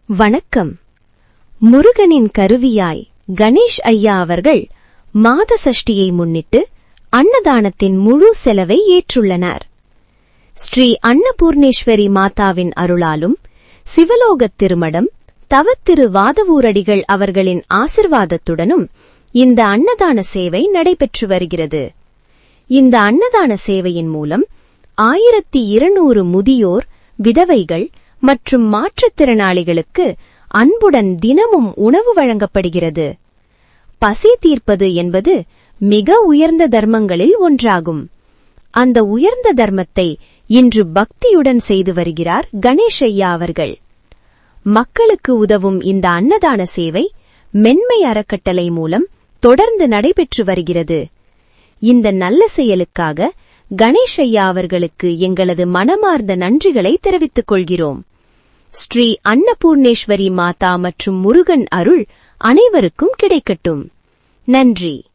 வணக்கம். முருகனின் கருவியாய் கணேஷ் ஐயா அவர்கள் மாத சஷ்டியை முன்னிட்டு அன்னதானத்தின் முழு செலவை ஏற்றுள்ளனர். ஸ்ரீ அன்னபூர்ணேஸ்வரி மாதாவின் அருளாலும் சிவலோகத் திருமடம் தவத்திரு வாதவூரடிகள் அவர்களின் ஆசிர்வாதத்துடனும் இந்த அன்னதான சேவை நடைபெற்று வருகிறது. இந்த அன்னதான சேவையின் மூலம் 1200 முதியோர், விதவைகள் மற்றும் மாற்றுத்திறனாளிகளுக்கு அன்புடன் தினமும் உணவு வழங்கப்படுகிறது. பசி தீர்ப்பது என்பது மிக உயர்ந்த தர்மங்களில் ஒன்றாகும். அந்த உயர்ந்த தர்மத்தை இன்று பக்தியுடன் செய்து வருகிறார் கணேஷ் ஐயா அவர்கள். மக்களுக்கு உதவும் இந்த அன்னதான சேவை மென்மை அறக்கட்டளை மூலம் தொடர்ந்து நடைபெற்று வருகிறது. இந்த நல்ல செயலுக்காக கணேஷ் ஐயா அவர்களுக்கு எங்களது மனமார்ந்த நன்றிகளை தெரிவித்துக் கொள்கிறோம். ஸ்ரீ அன்னபூர்ணேஸ்வரி மாதா மற்றும் முருகன் அருள் அனைவருக்கும் கிடைக்கட்டும். நன்றி.